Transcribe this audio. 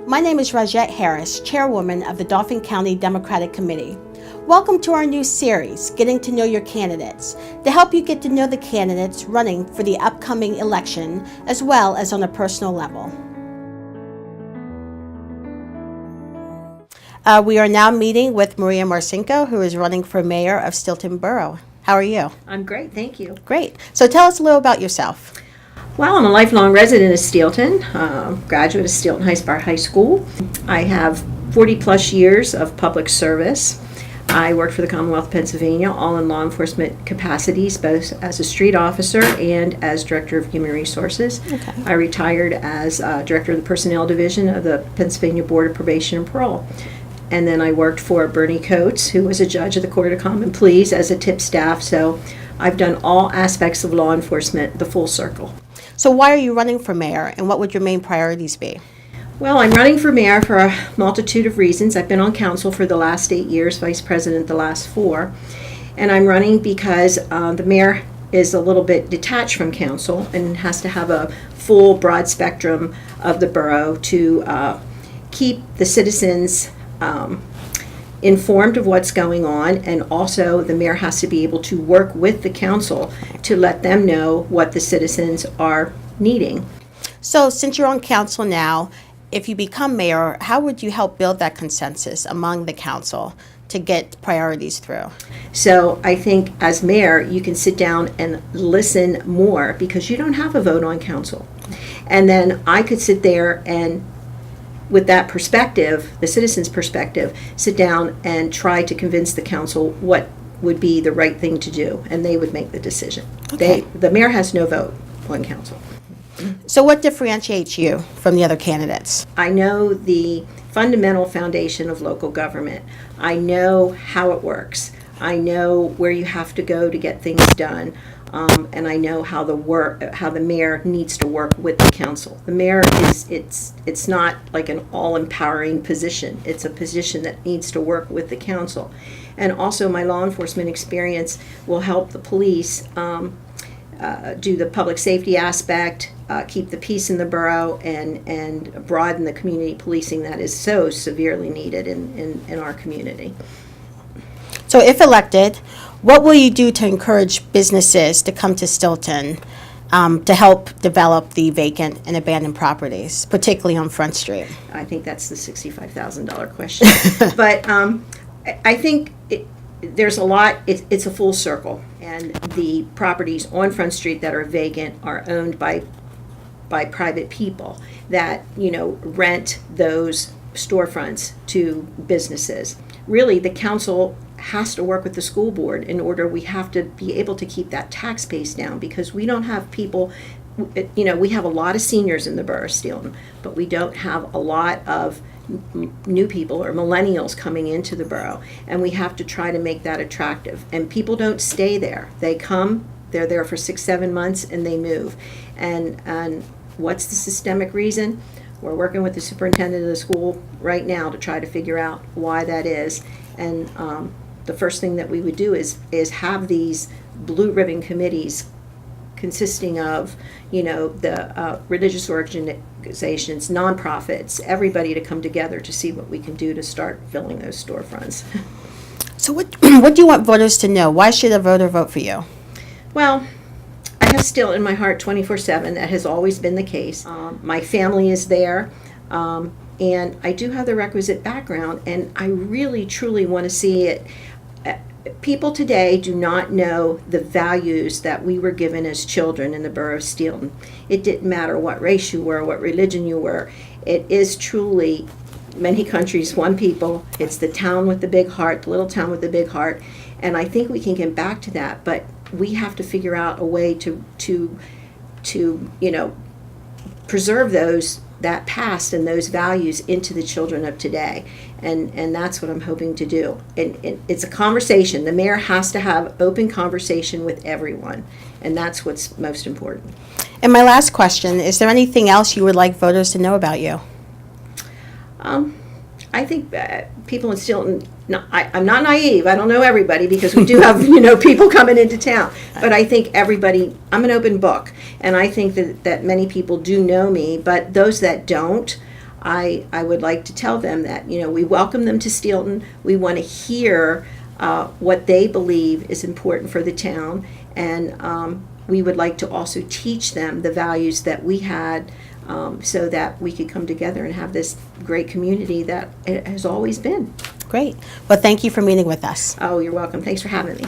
My name is Rajette Harris, Chairwoman of the Dauphin County Democratic Committee. Welcome to our new series, Getting to Know Your Candidates, to help you get to know the candidates running for the upcoming election, as well as on a personal level. We are now meeting with Maria Marcinko, who is running for mayor of Stilton Borough. How are you? I'm great, thank you. Great. So tell us a little about yourself. Well, I'm a lifelong resident of Stilton, graduate of Stilton High School. I have 40 plus years of public service. I worked for the Commonwealth of Pennsylvania, all in law enforcement capacities, both as a street officer and as Director of Human Resources. Okay. I retired as Director of the Personnel Division of the Pennsylvania Board of Probation and Parole. And then I worked for Bernie Coates, who was a judge of the Court of Common Pleas, as a tip staff. So I've done all aspects of law enforcement, the full circle. So why are you running for mayor, and what would your main priorities be? Well, I'm running for mayor for a multitude of reasons. I've been on council for the last 8 years, vice president the last 4. And I'm running because the mayor is a little bit detached from council and has to have a full, broad spectrum of the borough to keep the citizens informed of what's going on, and also the mayor has to be able to work with the council to let them know what the citizens are needing. So since you're on council now, if you become mayor, how would you help build that consensus among the council to get priorities through? So I think as mayor, you can sit down and listen more because you don't have a vote on council. And then I could sit there and, with that perspective, the citizens' perspective, sit down and try to convince the council what would be the right thing to do, and they would make the decision. Okay. The mayor has no vote on council. So what differentiates you from the other candidates? I know the fundamental foundation of local government. I know how it works. I know where you have to go to get things done. And I know how the mayor needs to work with the council. The mayor it's not like an all-empowering position. It's a position that needs to work with the council. And also my law enforcement experience will help the police do the public safety aspect, keep the peace in the borough, and broaden the community policing that is so severely needed in our community. So if elected, what will you do to encourage businesses to come to Stilton to help develop the vacant and abandoned properties, particularly on Front Street? I think that's the $65,000 question. But I think there's a lot, it's a full circle. And the properties on Front Street that are vacant are owned by private people that, rent those storefronts to businesses. Really, the council has to work with the school board in order. We have to be able to keep that tax base down because we don't have people, we have a lot of seniors in the borough of Stilton, but we don't have a lot of new people or millennials coming into the borough, and we have to try to make that attractive. And people don't stay there. They come, they're there for 6-7 months, and they move. And what's the systemic reason? We're working with the superintendent of the school right now to try to figure out why that is. And the first thing that we would do is have these blue ribbon committees consisting of, the religious organizations, nonprofits, everybody to come together to see what we can do to start filling those storefronts. So what do you want voters to know? Why should a voter vote for you? Well, I have still in my heart 24/7. That has always been the case. My family is there. And I do have the requisite background, and I really, truly want to see it. People today do not know the values that we were given as children in the borough of Stilton. It didn't matter what race you were, what religion you were. It is truly many countries, one people. It's the town with the big heart, the little town with the big heart. And I think we can get back to that, but we have to figure out a way to preserve that past and those values into the children of today. And that's what I'm hoping to do. And it's a conversation. The mayor has to have open conversation with everyone, and that's what's most important. And my last question, is there anything else you would like voters to know about you? I think people in Stilton, I'm not naive. I don't know everybody because we do have, people coming into town. But I think everybody, I'm an open book. And I think that many people do know me. But those that don't, I would like to tell them that, we welcome them to Steelton. We want to hear what they believe is important for the town, and we would like to also teach them the values that we had, so that we could come together and have this great community that it has always been. Great. Well, thank you for meeting with us. Oh, you're welcome. Thanks for having me.